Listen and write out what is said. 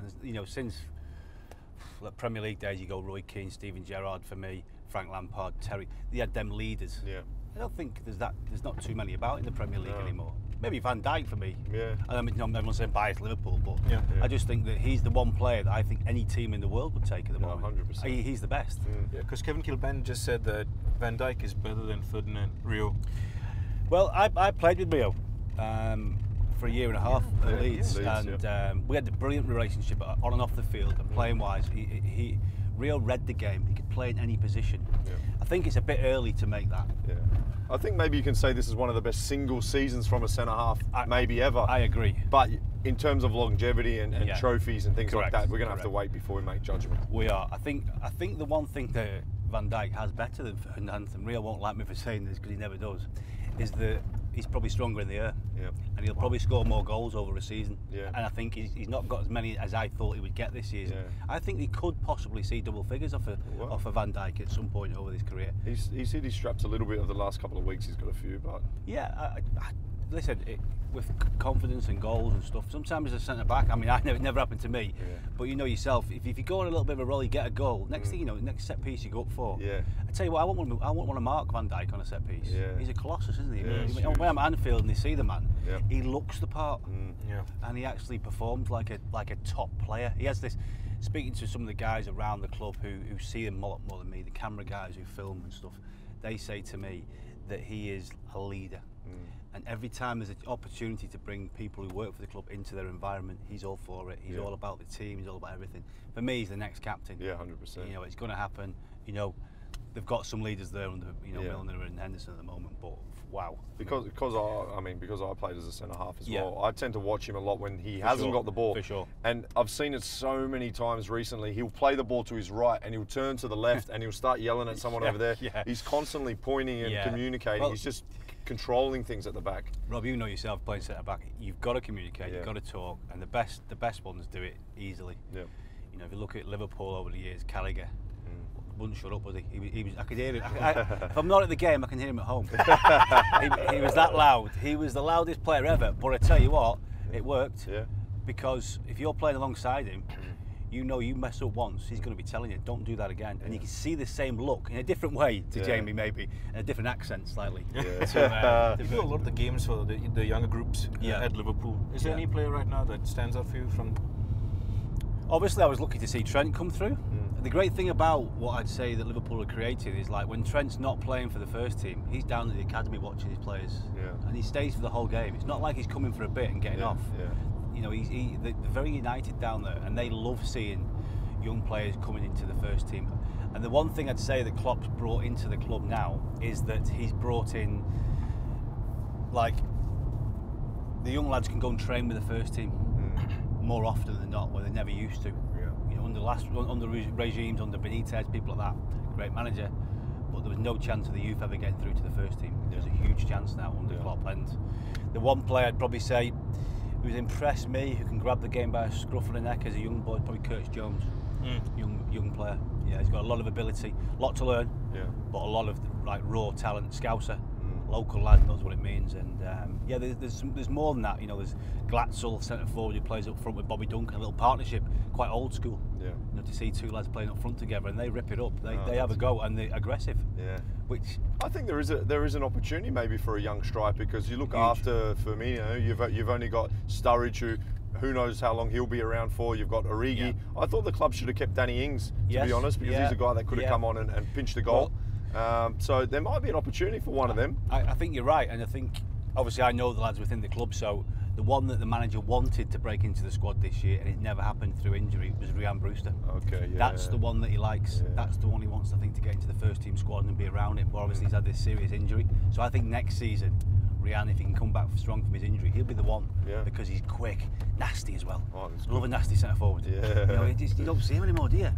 And, you know, since the Premier League days, you go Roy Keane, Steven Gerrard for me, Frank Lampard, Terry. They had them leaders. Yeah. I don't think there's not too many about in the Premier League anymore. Maybe Van Dijk for me. Yeah. I mean, everyone's saying biased Liverpool, but Yeah. I just think that he's the one player that I think any team in the world would take at the moment. 100%. He's the best. Yeah, because Kevin Kilben just said that Van Dijk is better than Ferdinand, Rio. Well, I played with Rio for a year and a half at Leeds, Leeds, and we had a brilliant relationship on and off the field and playing wise. Rio read the game. He could play in any position. Yeah. I think it's a bit early to make that. Yeah. I think maybe you can say this is one of the best single seasons from a centre-half maybe ever. I agree. But in terms of longevity and trophies and things Correct. like that, we're going to have to wait before we make judgment. We are. I think the one thing that Van Dijk has better than Ferdinand, and Rio won't like me for saying this because he never does, is that he's probably stronger in the air. Yeah. And he'll probably score more goals over a season. Yeah. And I think he's not got as many as I thought he would get this season. Yeah. I think he could possibly see double figures off of Van Dijk at some point over his career. He's hit his straps a little bit over the last couple of weeks. He's got a few, but yeah, listen, with confidence and goals and stuff, sometimes as a centre back, I mean, it never happened to me, but you know yourself, if you go on a little bit of a roll, you get a goal. Next thing you know, next set piece you go up for. Yeah. I tell you what, I wouldn't want to mark Van Dijk on a set piece. Yeah. He's a colossus, isn't he? Yeah, when I'm at Anfield and they see the man, Yeah. he looks the part, Yeah. and he actually performs like a top player. He has this. Speaking to some of the guys around the club who see him a lot more than me, the camera guys who film and stuff, they say to me that he is a leader. And every time there's an opportunity to bring people who work for the club into their environment, he's all for it. He's all about the team. He's all about everything. For me, he's the next captain. Yeah, 100%. You know, it's going to happen. You know, they've got some leaders there under Milner and Henderson at the moment, but wow. Because I played as a centre half as well, I tend to watch him a lot when he hasn't got the ball. For sure. And I've seen it so many times recently. He'll play the ball to his right and he'll turn to the left and he'll start yelling at someone over there. Yeah. He's constantly pointing and communicating. Well, he's just controlling things at the back. Rob, you know yourself playing centre back. You've got to communicate. You've got to talk, and the best ones do it easily. Yeah. You know, if you look at Liverpool over the years, Carragher wouldn't shut up, was he? He was. I could hear him. If I'm not at the game, I can hear him at home. he was that loud. He was the loudest player ever. But I tell you what, it worked. Yeah. Because if you're playing alongside him, you know you mess up once, he's going to be telling you, don't do that again. And you can see the same look in a different way to Jamie, maybe, and a different accent slightly. Yeah. You do a lot of the games for the younger groups at Liverpool. Is there any player right now that stands out for you from? Obviously, I was lucky to see Trent come through. The great thing about what I'd say that Liverpool are creating is, like, when Trent's not playing for the first team, he's down at the academy watching his players, and he stays for the whole game. It's not like he's coming for a bit and getting off. Yeah. You know, they're very united down there, and they love seeing young players coming into the first team. And the one thing I'd say that Klopp's brought into the club now is that he's brought in, like, the young lads can go and train with the first team more often than not, where they never used to. You know, under regimes, under Benitez, people like that, great manager, but there was no chance of the youth ever getting through to the first team. There's a huge chance now under Klopp. And the one player I'd probably say who's impressed me, who can grab the game by a scruff of the neck as a young boy, probably Curtis Jones. Young player. Yeah, he's got a lot of ability, a lot to learn, but a lot of like raw talent. Scouser, local lad, knows what it means. And there's more than that. You know, there's Glatzel, centre forward, who plays up front with Bobby Duncan, a little partnership, quite old school. You know, to see two lads playing up front together and they rip it up. They have a go and they're aggressive. Which I think there is an opportunity maybe for a young striker, because you look after Firmino, you've only got Sturridge, who knows how long he'll be around for. You've got Origi. I thought the club should have kept Danny Ings, to be honest, because he's a guy that could have come on and pinched a goal. So there might be an opportunity for one of them. I think you're right, and I think obviously I know the lads within the club, so the one that the manager wanted to break into the squad this year, and it never happened through injury, was Ryan Brewster. That's the one that he likes. That's the one he wants, I think, to get into the first team squad and be around it. But obviously he's had this serious injury, so I think next season, Ryan, if he can come back strong from his injury, he'll be the one, because he's quick, nasty as well. I love a nasty centre forward. You know, you don't see him anymore, do you?